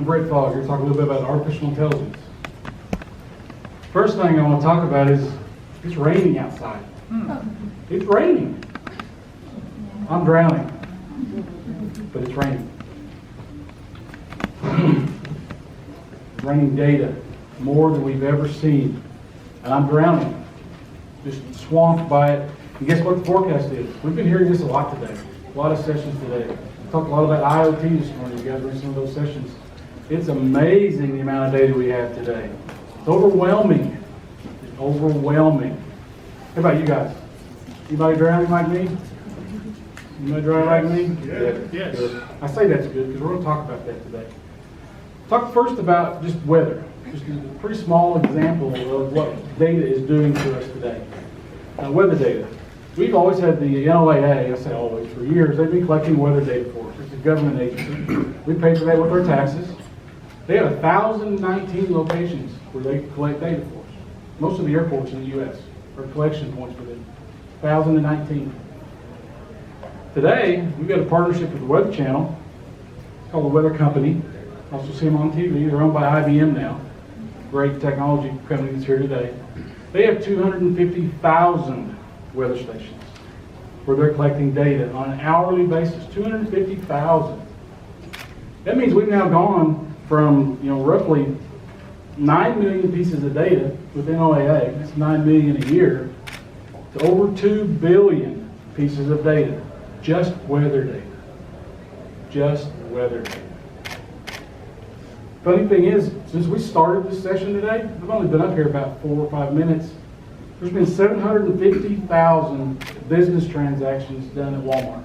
Britt Fogg. Here to talk a little bit about artificial intelligence. First thing I want to talk about is it's raining outside. It's raining. I'm drowning, but it's raining. It's raining data, more than we've ever seen, and I'm drowning, just swamped by it. And guess what the forecast is? We've been hearing this a lot today, a lot of sessions today. We talked a lot about IoT this morning. You guys were in some of those sessions. It's amazing the amount of data we have today. It's overwhelming. It's overwhelming. How about you guys? Anybody drowning like me? Anybody drowning like me? Yes. Good. I say that's good because we're going to talk about that today. Talk first about just weather. Just a pretty small example of what data is doing to us today. Weather data. We've always had the NOAA, I say always, for years, they've been collecting weather data for us. It's a government agency. We pay for that with our taxes. They have 1,019 locations where they collect data for us. Most of the airports in the U.S. are collection points for them. 1,019. Today, we've got a partnership with the Weather Channel. It's called the Weather Company. Also see them on TV. They're owned by IBM now. Great technology company that's here today. They have 250,000 weather stations where they're collecting data on an hourly basis. 250,000. That means we've now gone from roughly 9 million pieces of data with NOAA, that's 9 million a year, to over 2 billion pieces of data. Just weather data. Just weather data. Funny thing is, since we started this session today, I've only been up here about 4 or 5 minutes. There's been 750,000 business transactions done at Walmart.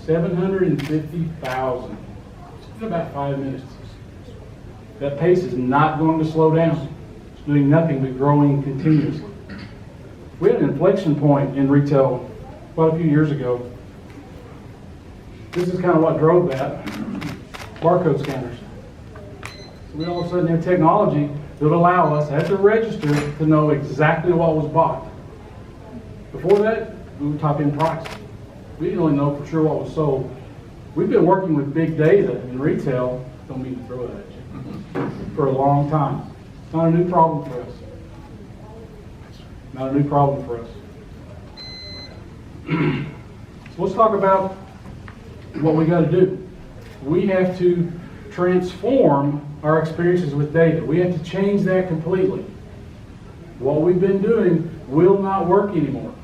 750,000 in about 5 minutes. That pace is not going to slow down. It's doing nothing but growing continuously. We had an inflection point in retail quite a few years ago. This is kind of what drove that. Barcode scanners. So we all of a sudden have technology that would allow us at the register to know exactly what was bought. Before that, we would type in price. We didn't really know for sure what was sold. We've been working with big data in retail, don't mean to throw that at you, for a long time. It's not a new problem for us. Not a new problem for us. So let's talk about what we got to do. We have to transform our experiences with data. We have to change that completely. What we've been doing will not work anymore.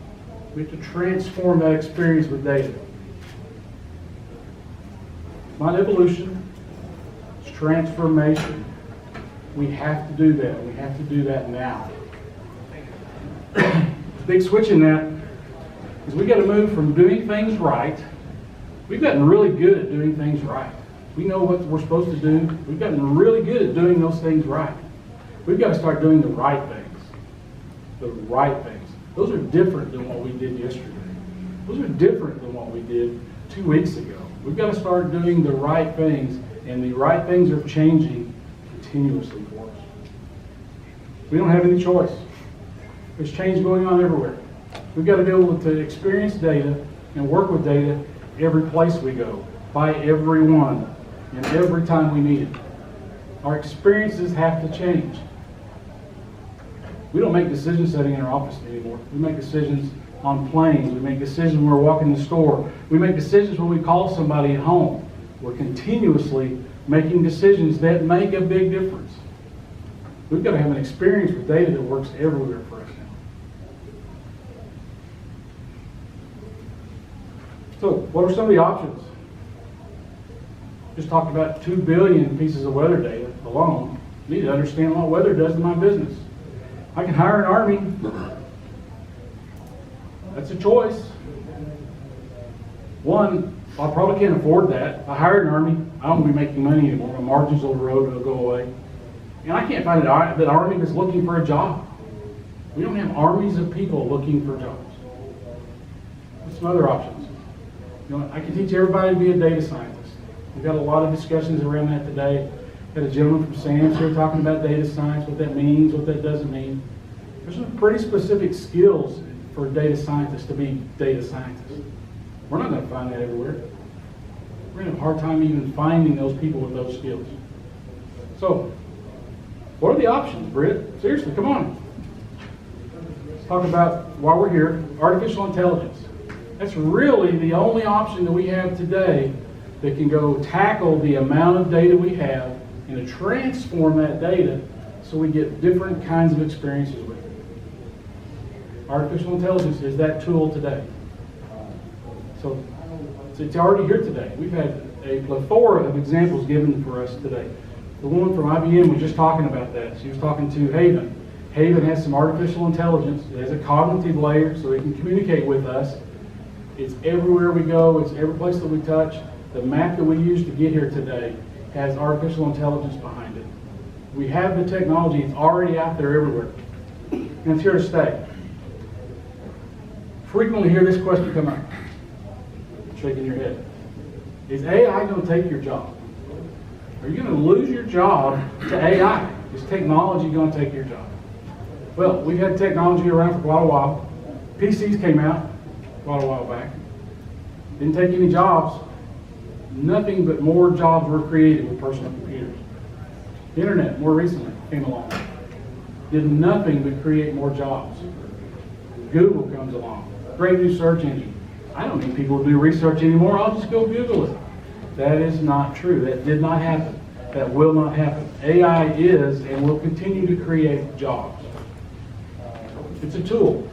We have to transform that experience with data. It's not evolution, it's transformation. We have to do that. We have to do that now. The big switch in that is we got to move from doing things right. We've gotten really good at doing things right. We know what we're supposed to do. We've gotten really good at doing those things right. We've got to start doing the right things. The right things. Those are different than what we did yesterday. Those are different than what we did 2 weeks ago. We've got to start doing the right things, and the right things are changing continuously for us. We don't have any choice. There's change going on everywhere. We've got to be able to experience data and work with data every place we go, by everyone, and every time we need it. Our experiences have to change. We don't make decisions sitting in our office anymore. We make decisions on planes. We make decisions when we're walking the store. We make decisions when we call somebody at home. We're continuously making decisions that make a big difference. We've got to have an experience with data that works everywhere for us now. So, what are some of the options? Just talked about 2 billion pieces of weather data alone. I need to understand what weather does to my business. I can hire an army. That's a choice. One, I probably can't afford that. If I hire an army, I won't be making money anymore. My margins will erode, it'll go away. And I can't find an army that's looking for a job. We don't have armies of people looking for jobs. What's some other options? I can teach everybody to be a data scientist. We've got a lot of discussions around that today. Got a gentleman from SAMS here talking about data science, what that means, what that doesn't mean. There's some pretty specific skills for data scientists to be data scientists. We're not going to find that everywhere. We're going to have a hard time even finding those people with those skills. So, what are the options, Britt? Seriously, come on. Let's talk about, while we're here, artificial intelligence. That's really the only option that we have today that can go tackle the amount of data we have and to transform that data so we get different kinds of experiences with it. Artificial intelligence is that tool today. So it's already here today. We've had a plethora of examples given for us today. The woman from IBM was just talking about that. She was talking to Haven. Haven has some artificial intelligence. It has a cognitive layer so it can communicate with us. It's everywhere we go. It's every place that we touch. The map that we use to get here today has artificial intelligence behind it. We have the technology. It's already out there everywhere. And it's here to stay. Frequently hear this question come up. Shaking your head. Is AI going to take your job? Are you going to lose your job to AI? Is technology going to take your job? Well, we've had technology around for quite a while. PCs came out quite a while back. Didn't take any jobs. Nothing but more jobs were created with personal computers. The internet, more recently, came along. Did nothing but create more jobs. Google comes along. Great new search engine. I don't need people to do research anymore. I'll just go Google it. That is not true. That did not happen. That will not happen. AI is and will continue to create jobs. It's a tool,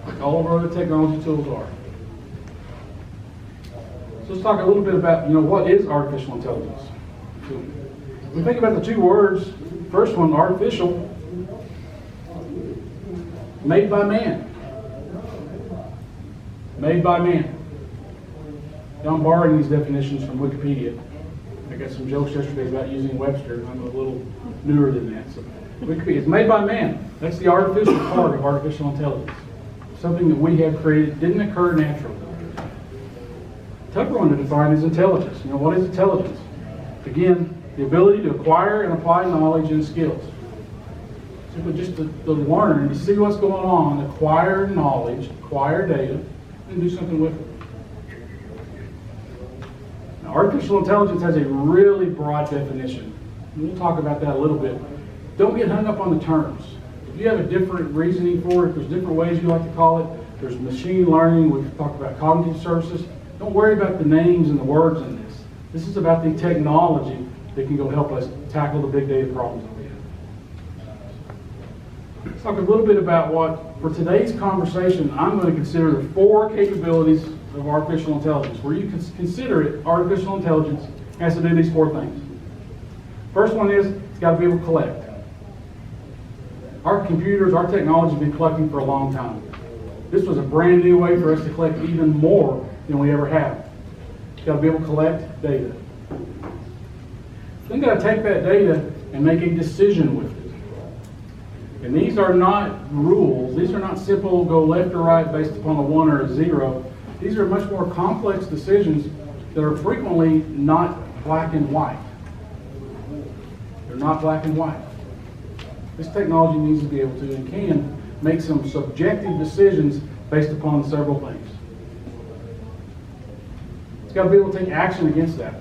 like all of our other technology tools are. So let's talk a little bit about, what is artificial intelligence? So when we think about the two words, first one, artificial, made by man. Made by man. Now I'm borrowing these definitions from Wikipedia. I got some jokes yesterday about using Webster. I'm a little newer than that. So Wikipedia is made by man. That's the artificial part of artificial intelligence. Something that we have created didn't occur naturally. Tougher one to define is intelligence. What is intelligence? Again, the ability to acquire and apply knowledge and skills. Simply just to learn, to see what's going on, acquire knowledge, acquire data, and do something with it. Now, artificial intelligence has a really broad definition. We'll talk about that a little bit. Don't get hung up on the terms. If you have a different reasoning for it, there's different ways you like to call it. There's machine learning. We've talked about cognitive services. Don't worry about the names and the words in this. This is about the technology that can go help us tackle the big data problems that we have. Let's talk a little bit about what, for today's conversation, I'm going to consider the 4 capabilities of artificial intelligence. Where you consider it, artificial intelligence has to do these 4 things. First one is, it's got to be able to collect. Our computers, our technology has been collecting for a long time. This was a brand new way for us to collect even more than we ever have. It's got to be able to collect data. Then got to take that data and make a decision with it. And these are not rules. These are not simple go left or right based upon a 1 or a 0. These are much more complex decisions that are frequently not black and white. They're not black and white. This technology needs to be able to and can make some subjective decisions based upon several things. It's got to be able to take action against that.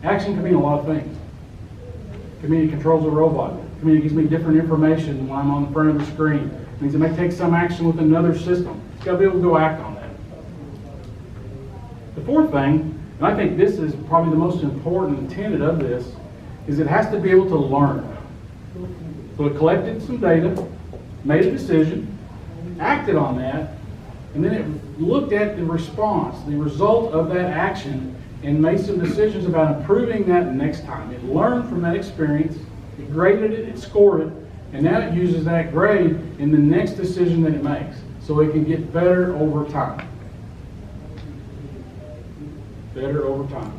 Action can mean a lot of things. It can mean it controls a robot. It can mean it gives me different information when I'm on the front of the screen. It means it may take some action with another system. It's got to be able to go act on that. The 4th thing, and I think this is probably the most important tenet of this, is it has to be able to learn. So it collected some data, made a decision, acted on that, and then it looked at the response, the result of that action, and made some decisions about improving that next time. It learned from that experience, it graded it, it scored it, and now it uses that grade in the next decision that it makes, so it can get better over time. Better over time.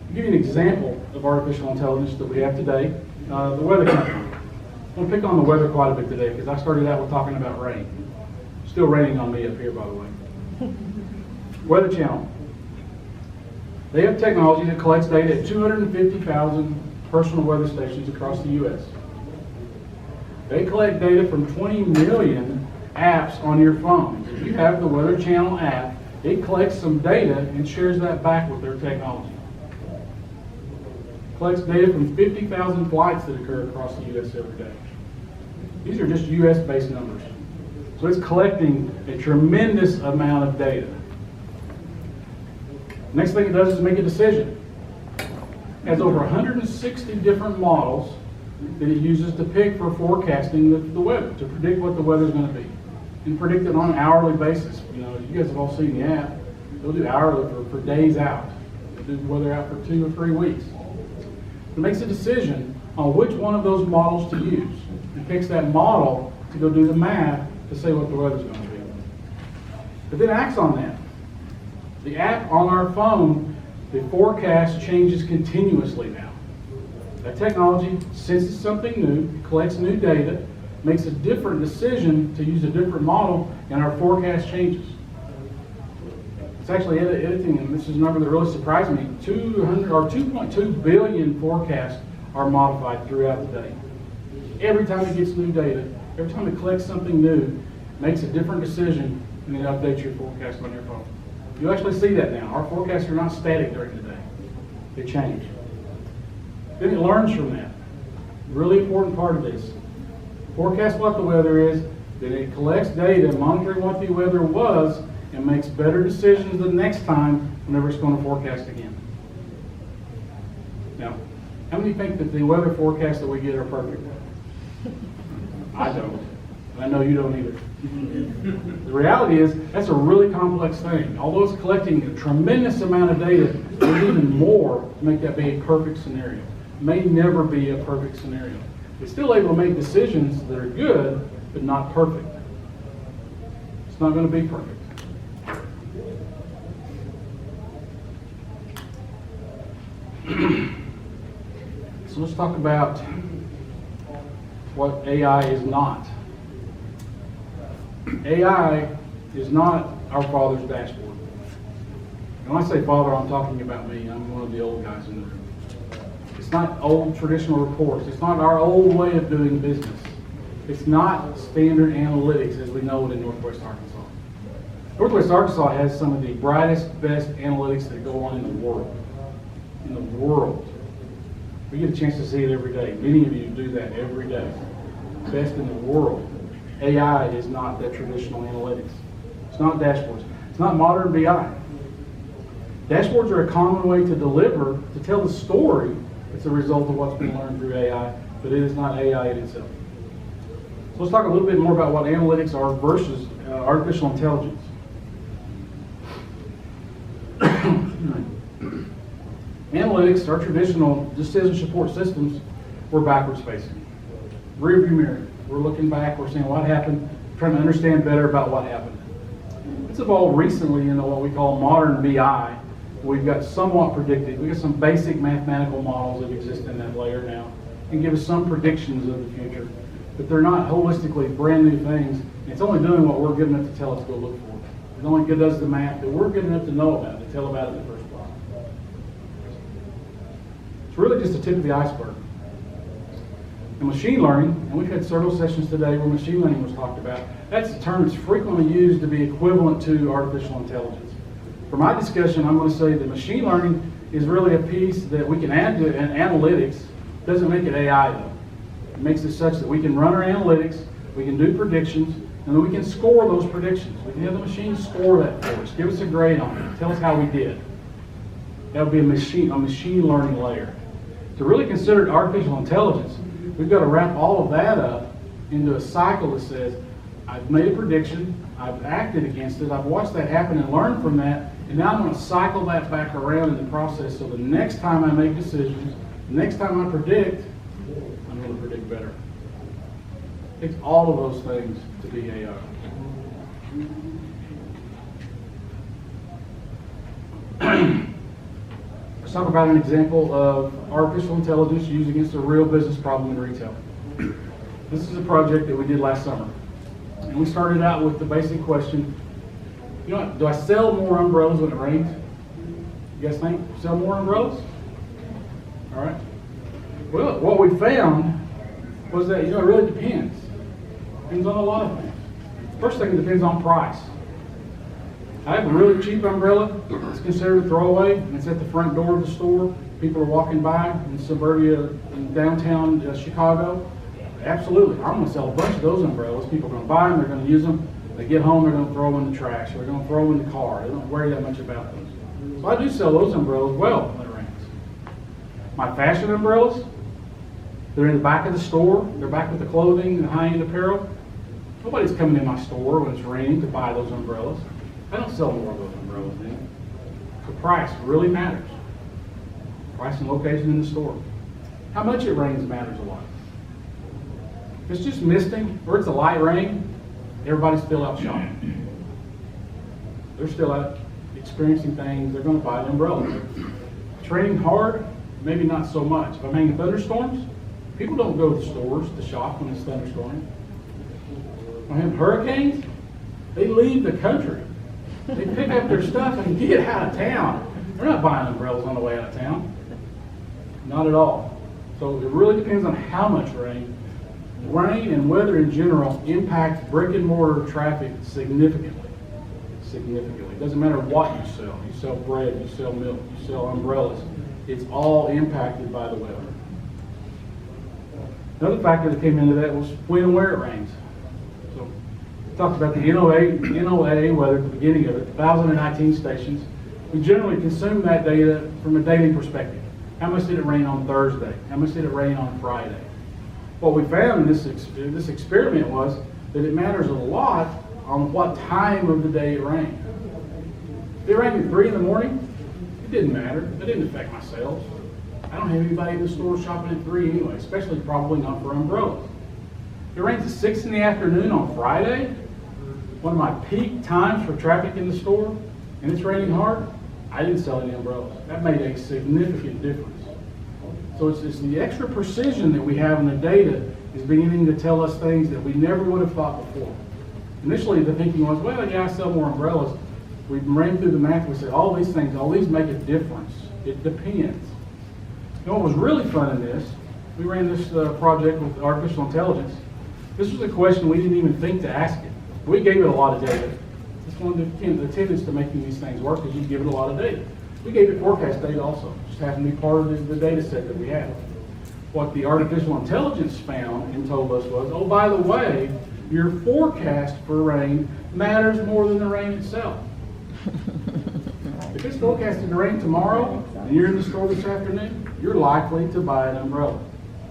I'll give you an example of artificial intelligence that we have today. The weather company. I'm going to pick on the weather quite a bit today because I started out with talking about rain. Still raining on me up here, by the way. Weather Channel. They have technology that collects data at 250,000 personal weather stations across the U.S. They collect data from 20 million apps on your phone. If you have the Weather Channel app, It collects some data and shares that back with their technology. Collects data from 50,000 flights that occur across the U.S. every day. These are just U.S.-based numbers. So it's collecting a tremendous amount of data. Next thing it does is make a decision. It has over 160 different models that it uses to pick for forecasting the weather, to predict what the weather's going to be, and predict it on an hourly basis. You know, you guys have all seen the app. They'll do hourly for days out. They'll do the weather out for 2 or 3 weeks. It makes a decision on which one of those models to use. It picks that model to go do the math to say what the weather's going to be. But then acts on that. The app on our phone, the forecast changes continuously now. That technology senses something new, collects new data, makes a different decision to use a different model, and our forecast changes. It's actually editing, and this is a number that really surprised me. 2.2 billion forecasts are modified throughout the day. Every time it gets new data, every time it collects something new, makes a different decision, and then updates your forecast on your phone. You actually see that now. Our forecasts are not static during the day. They change. Then it learns from that. Really important part of this. Forecast what the weather is, then it collects data, monitoring what the weather was, and makes better decisions the next time whenever it's going to forecast again. Now, how many think that the weather forecasts that we get are perfect? I don't. I know you don't either. The reality is, that's a really complex thing. Although it's collecting a tremendous amount of data, there's even more to make that be a perfect scenario. It may never be a perfect scenario. It's still able to make decisions that are good, but not perfect. It's not going to be perfect. So let's talk about what AI is not. AI is not our Father's dashboard. And when I say Father, I'm talking about me. I'm one of the old guys in the room. It's not old traditional reports. It's not our old way of doing business. It's not standard analytics as we know it in Northwest Arkansas. Northwest Arkansas has some of the brightest, best analytics that go on in the world. In the world. We get a chance to see it every day. Many of you do that every day. Best in the world. AI is not that traditional analytics. It's not dashboards. It's not modern BI. Dashboards are a common way to deliver, to tell the story. It's a result of what's been learned through AI, but it is not AI in itself. So let's talk a little bit more about what analytics are versus artificial intelligence. Analytics, our traditional decision support systems, we're backwards facing. Rearview mirror. We're looking back, we're seeing what happened, trying to understand better about what happened. It's evolved recently into what we call modern BI. We've got somewhat predictive. We've got some basic mathematical models that exist in that layer now and give us some predictions of the future. But they're not holistically brand new things. It's only doing what we're good enough to tell us to go look for. It only does the math that we're good enough to know about, to tell about it in the first place. It's really just the tip of the iceberg. And machine learning, and we've had several sessions today where machine learning was talked about, that's a term that's frequently used to be equivalent to artificial intelligence. For my discussion, I'm going to say that machine learning is really a piece that we can add to analytics. It doesn't make it AI though. It makes it such that we can run our analytics, we can do predictions, and then we can score those predictions. We can have the machine score that for us, give us a grade on it, tell us how we did. That would be a machine learning layer. To really consider it artificial intelligence, we've got to wrap all of that up into a cycle that says, I've made a prediction, I've acted against it, I've watched that happen and learned from that, and now I'm going to cycle that back around in the process so the next time I make decisions, the next time I predict, I'm going to predict better. It takes all of those things to be AI. Let's talk about an example of artificial intelligence used against a real business problem in retail. This is a project that we did last summer. And we started out with the basic question, you know what, do I sell more umbrellas when it rains? You guys think? Sell more umbrellas? All right. Well, what we found was that, it really depends. Depends on a lot of things. First thing, it depends on price. I have a really cheap umbrella. It's considered a throwaway, and it's at the front door of the store. People are walking by in suburbia, in downtown Chicago. Absolutely, I'm going to sell a bunch of those umbrellas. People are going to buy them, they're going to use them. They get home, they're going to throw them in the trash, or they're going to throw them in the car. They don't worry that much about them. So I do sell those umbrellas well when it rains. My fashion umbrellas, they're in the back of the store. They're back with the clothing and high-end apparel. Nobody's coming in my store when it's raining to buy those umbrellas. I don't sell more of those umbrellas then. The price really matters. Price and location in the store. How much it rains matters a lot. If it's just misting or it's a light rain, everybody's still out shopping. They're still out experiencing things. They're going to buy the umbrella. If it's raining hard, maybe not so much. If I'm having thunderstorms, people don't go to the stores to shop when it's thunderstorming. When I have hurricanes, they leave the country. They pick up their stuff and get out of town. They're not buying umbrellas on the way out of town. Not at all. So it really depends on how much rain. Rain and weather in general impact brick and mortar traffic significantly. Significantly. It doesn't matter what you sell. You sell bread, you sell milk, you sell umbrellas. It's all impacted by the weather. Another factor that came into that was when and where it rains. So we talked about the NOAA weather at the beginning of it, 1,019 stations. We generally consume that data from a daily perspective. How much did it rain on Thursday? How much did it rain on Friday? What we found in this experiment was that it matters a lot on what time of the day it rained. If it rained at 3 in the morning, it didn't matter. It didn't affect my sales. I don't have anybody in the store shopping at 3 anyway, especially probably not for umbrellas. If it rains at 6 in the afternoon on Friday, one of my peak times for traffic in the store, and it's raining hard, I didn't sell any umbrellas. That made a significant difference. So it's the extra precision that we have in the data is beginning to tell us things that we never would have thought before. Initially, the thinking was, well, yeah, I sell more umbrellas. We ran through the math. We said, all these things, all these make a difference. It depends. You know what was really fun in this? We ran this project with artificial intelligence. This was a question we didn't even think to ask it. We gave it a lot of data. It's one of the tenets to making these things work is you give it a lot of data. We gave it forecast data also. Just happened to be part of the data set that we had. What the artificial intelligence found and told us was, oh, by the way, your forecast for rain matters more than the rain itself. If it's forecasted to rain tomorrow and you're in the store this afternoon, you're likely to buy an umbrella.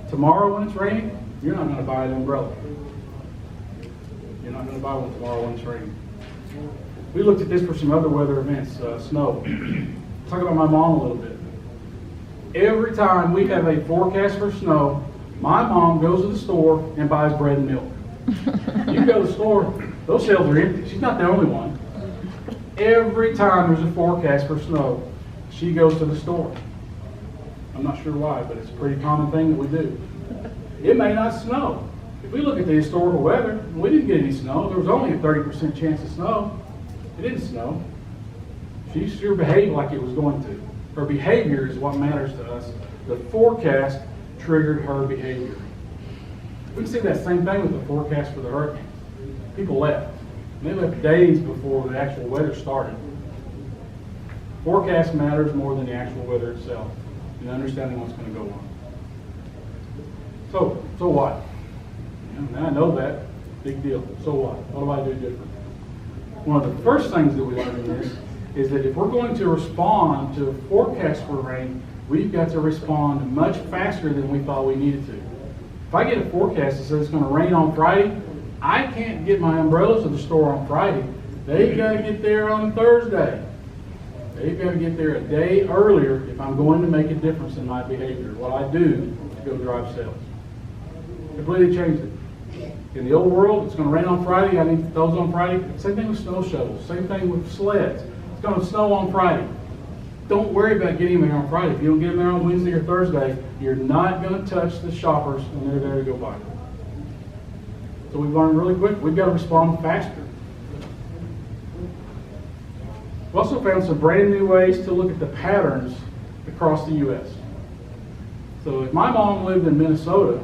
Tomorrow when it's raining, you're not going to buy an umbrella. You're not going to buy one tomorrow when it's raining. We looked at this for some other weather events, snow. Talk about my mom a little bit. Every time we have a forecast for snow, my mom goes to the store and buys bread and milk. You go to the store, those shelves are empty. She's not the only one. Every time there's a forecast for snow, she goes to the store. I'm not sure why, but it's a pretty common thing that we do. It may not snow. If we look at the historical weather, we didn't get any snow. There was only a 30% chance of snow. It didn't snow. She sure behaved like it was going to. Her behavior is what matters to us. The forecast triggered her behavior. We can see that same thing with the forecast for the hurricane. People left. They left days before the actual weather started. Forecast matters more than the actual weather itself and understanding what's going to go on. So what? Now I know that. Big deal. So what? What do I do different? One of the first things that we learned in this is that if we're going to respond to a forecast for rain, we've got to respond much faster than we thought we needed to. If I get a forecast that says it's going to rain on Friday, I can't get my umbrellas to the store on Friday. They've got to get there on Thursday. They've got to get there a day earlier if I'm going to make a difference in my behavior, what I do to go drive sales. Completely changed it. In the old world, it's going to rain on Friday, I need those on Friday. Same thing with snow shovels, same thing with sleds. It's going to snow on Friday. Don't worry about getting them there on Friday. If you don't get them there on Wednesday or Thursday, you're not going to touch the shoppers when they're there to go buy them. So we've learned really quick, we've got to respond faster. We also found some brand new ways to look at the patterns across the U.S. So if my mom lived in Minnesota,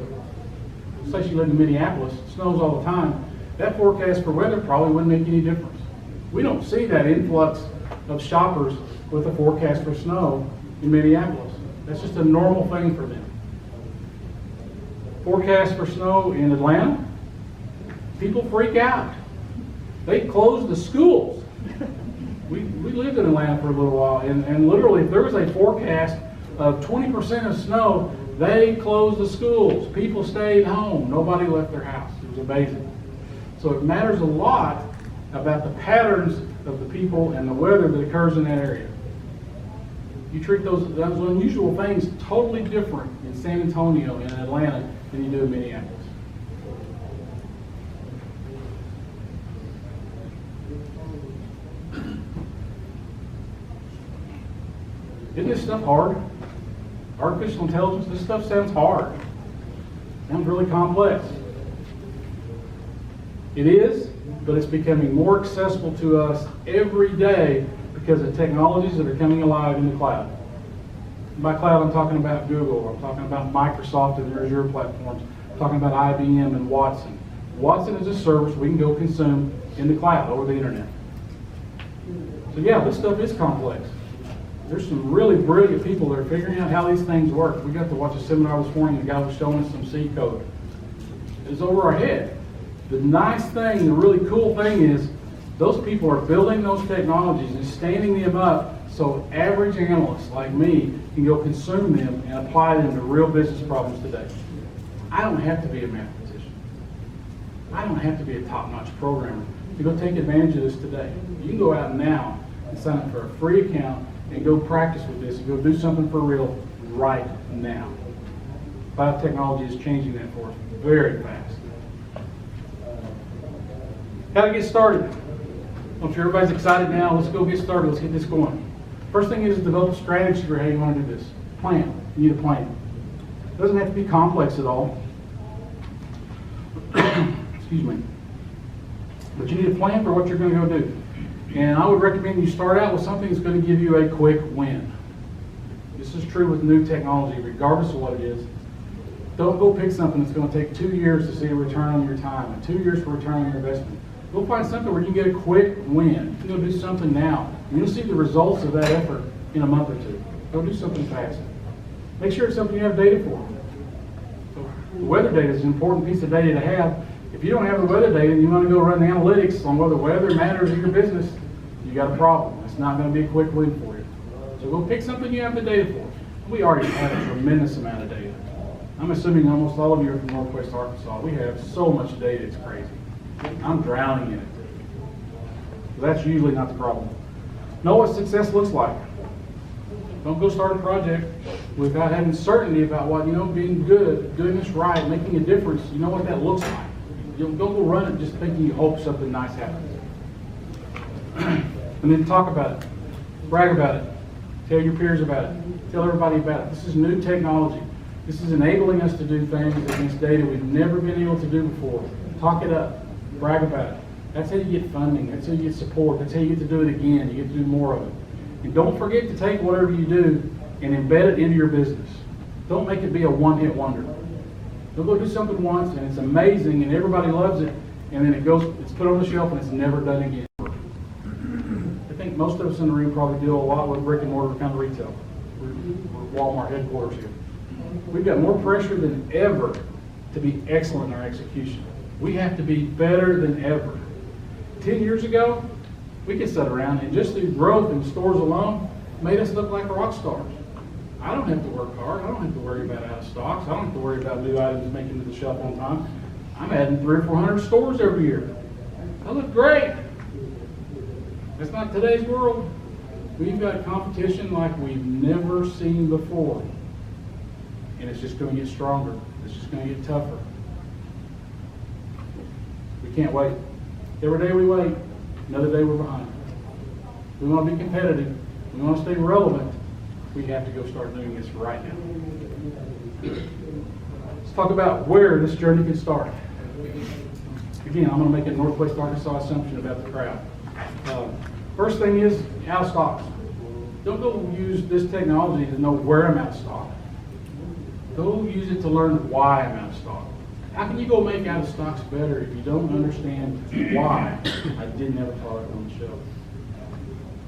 say she lived in Minneapolis, it snows all the time, that forecast for weather probably wouldn't make any difference. We don't see that influx of shoppers with a forecast for snow in Minneapolis. That's just a normal thing for them. Forecast for snow in Atlanta, people freak out. They close the schools. We lived in Atlanta for a little while, and literally if there was a forecast of 20% of snow, they closed the schools. People stayed home. Nobody left their house. It was amazing. So it matters a lot about the patterns of the people and the weather that occurs in that area. You treat those unusual things totally different in San Antonio and Atlanta than you do in Minneapolis. Isn't this stuff hard? Artificial intelligence, this stuff sounds hard. Sounds really complex. It is, but it's becoming more accessible to us every day because of technologies that are coming alive in the cloud. By cloud, I'm talking about Google, I'm talking about Microsoft and their Azure platforms, I'm talking about IBM and Watson. Watson is a service we can go consume in the cloud over the internet. So yeah, this stuff is complex. There's some really brilliant people that are figuring out how these things work. We got to watch a seminar this morning, the guy was showing us some C code. It's over our head. The nice thing, the really cool thing is, those people are building those technologies and standing them up so average analysts like me can go consume them and apply them to real business problems today. I don't have to be a mathematician. I don't have to be a top-notch programmer to go take advantage of this today. You can go out now and sign up for a free account and go practice with this and go do something for real right now. Biotechnology is changing that for us very fast. How to get started? I'm sure everybody's excited now. Let's go get started. Let's get this going. First thing is develop a strategy for how you want to do this. Plan. You need a plan. It doesn't have to be complex at all. Excuse me. But you need a plan for what you're going to go do. And I would recommend you start out with something that's going to give you a quick win. This is true with new technology, regardless of what it is. Don't go pick something that's going to take 2 years to see a return on your time and 2 years for return on your investment. Go find something where you can get a quick win. You can go do something now. You'll see the results of that effort in a month or two. Go do something fast. Make sure it's something you have data for. So the weather data is an important piece of data to have. If you don't have the weather data and you want to go run the analytics on whether weather matters in your business, you got a problem. It's not going to be a quick win for you. So go pick something you have the data for. We already have a tremendous amount of data. I'm assuming almost all of you are from Northwest Arkansas. We have so much data, it's crazy. I'm drowning in it. So that's usually not the problem. Know what success looks like. Don't go start a project without having certainty about what, being good, doing this right, making a difference. You know what that looks like. Don't go run it just thinking you hope something nice happens. And then talk about it. Brag about it. Tell your peers about it. Tell everybody about it. This is new technology. This is enabling us to do things against data we've never been able to do before. Talk it up. Brag about it. That's how you get funding. That's how you get support. That's how you get to do it again. You get to do more of it. And don't forget to take whatever you do and embed it into your business. Don't make it be a one-hit wonder. Don't go do something once and it's amazing and everybody loves it, and then it's put on the shelf and it's never done again. I think most of us in the room probably deal a lot with brick and mortar kind of retail. We're Walmart headquarters here. We've got more pressure than ever to be excellent in our execution. We have to be better than ever. 10 years ago, we could sit around and just through growth in stores alone made us look like rock stars. I don't have to work hard. I don't have to worry about out of stocks. I don't have to worry about new items making it to the shelf on time. I'm adding 300 or 400 stores every year. I look great. That's not today's world. We've got competition like we've never seen before. And it's just going to get stronger. It's just going to get tougher. We can't wait. Every day we wait, another day we're behind. We want to be competitive. We want to stay relevant. We have to go start doing this right now. Let's talk about where this journey can start. Again, I'm going to make a Northwest Arkansas assumption about the crowd. First thing is out of stocks. Don't go use this technology to know where I'm out of stock. Go use it to learn why I'm out of stock. How can you go make out of stocks better if you don't understand why I didn't have a product on the shelf?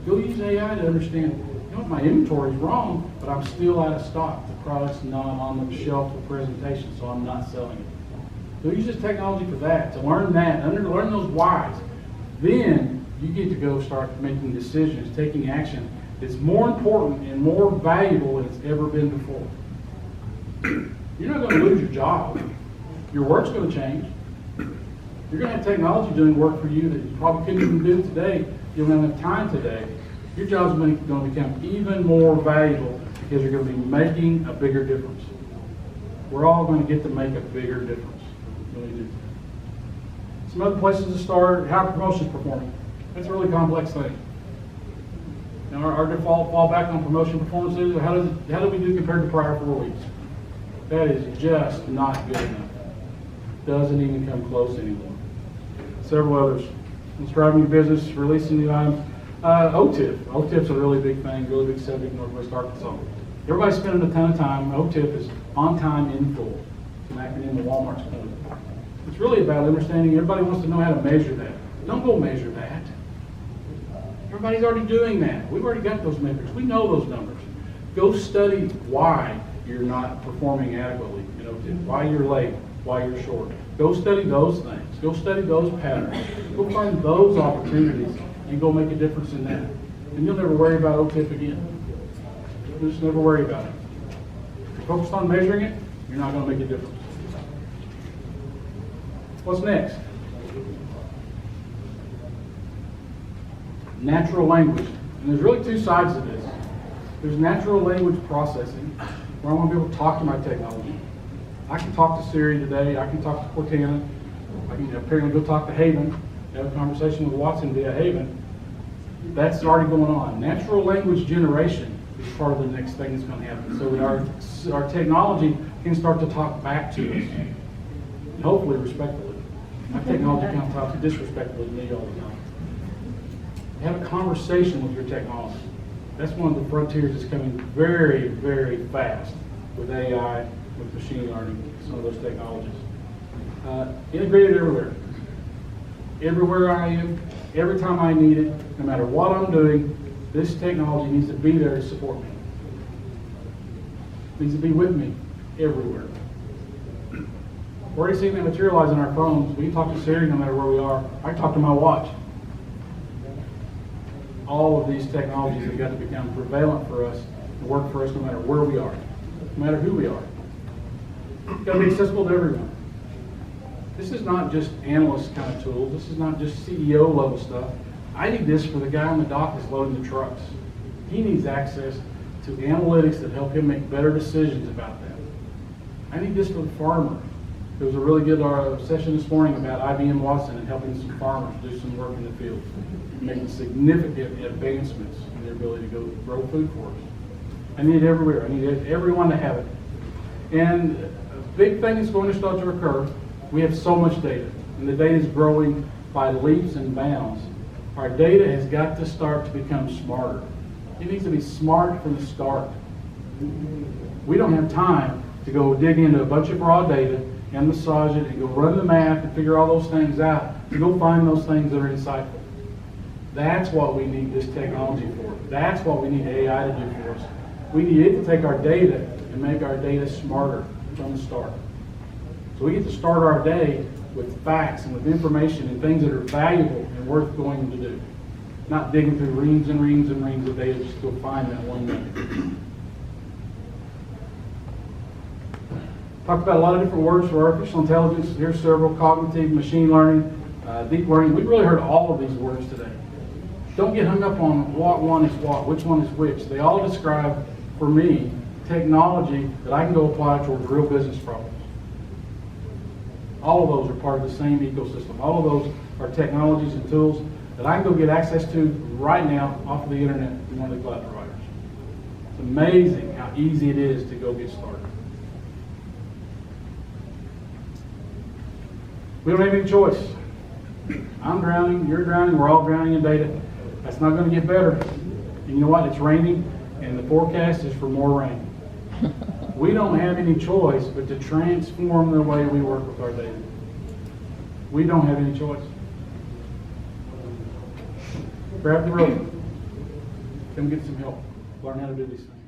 Go use AI to understand, you know, my inventory is wrong, but I'm still out of stock. The product's not on the shelf for presentation, so I'm not selling it. So use this technology for that, to learn that, learn those whys. Then you get to go start making decisions, taking action that's more important and more valuable than it's ever been before. You're not going to lose your job. Your work's going to change. You're going to have technology doing work for you that you probably couldn't even do today. You don't have time today. Your job's going to become even more valuable because you're going to be making a bigger difference. We're all going to get to make a bigger difference. Really do. Some other places to start, how are promotions performing? That's a really complex thing. Now, our default fallback on promotion performances, how do we do compared to prior 4 weeks? That is just not good enough. Doesn't even come close anymore. Several others. What's driving your business, releasing new items. OTIF. OTIF's a really big thing, really big subject in Northwest Arkansas. Everybody's spending a ton of time. OTIF is on time in full. It's an acronym that Walmart's coined. It's really about understanding. Everybody wants to know how to measure that. Don't go measure that. Everybody's already doing that. We've already got those metrics. We know those numbers. Go study why you're not performing adequately in OTIF, why you're late, why you're short. Go study those things. Go study those patterns. Go find those opportunities and go make a difference in that. And you'll never worry about OTIF again. You'll just never worry about it. If you're focused on measuring it, you're not going to make a difference. What's next? Natural language. And there's really two sides to this. There's natural language processing, where I want to be able to talk to my technology. I can talk to Siri today. I can talk to Cortana. I can apparently go talk to Haven, have a conversation with Watson via Haven. That's already going on. Natural language generation is part of the next thing that's going to happen. So that our technology can start to talk back to us, and hopefully respectfully. My technology kind of talks disrespectfully to me all the time. Have a conversation with your technology. That's one of the frontiers that's coming very, very fast with AI, with machine learning, some of those technologies. Integrated everywhere. Everywhere I am, every time I need it, no matter what I'm doing, this technology needs to be there to support me. It needs to be with me everywhere. We're already seeing that materialize on our phones. We can talk to Siri no matter where we are. I can talk to my watch. All of these technologies have got to become prevalent for us and work for us no matter where we are, no matter who we are. It's got to be accessible to everyone. This is not just analyst kind of tools. This is not just CEO level stuff. I need this for the guy on the dock that's loading the trucks. He needs access to analytics that help him make better decisions about that. I need this for the farmer. There was a really good session this morning about IBM Watson and helping some farmers do some work in the field, making significant advancements in their ability to go grow food for us. I need it everywhere. I need everyone to have it. And a big thing that's going to start to occur, we have so much data, and the data is growing by leaps and bounds. Our data has got to start to become smarter. It needs to be smart from the start. We don't have time to go dig into a bunch of raw data and massage it and go run the math and figure all those things out to go find those things that are insightful. That's what we need this technology for. That's what we need AI to do for us. We need it to take our data and make our data smarter from the start. So we get to start our day with facts and with information and things that are valuable and worth going to do. Not digging through reams and reams and reams of data just to go find that one thing. Talked about a lot of different words for artificial intelligence. Here's several: cognitive, machine learning, deep learning. We've really heard all of these words today. Don't get hung up on what one is what, which one is which. They all describe, for me, technology that I can go apply towards real business problems. All of those are part of the same ecosystem. All of those are technologies and tools that I can go get access to right now off of the internet from one of the cloud providers. It's amazing how easy it is to go get started. We don't have any choice. I'm drowning, you're drowning, we're all drowning in data. That's not going to get better. And you know what? It's raining, and the forecast is for more rain. We don't have any choice but to transform the way we work with our data. We don't have any choice. Grab the rope. Come get some help. Learn how to do these things.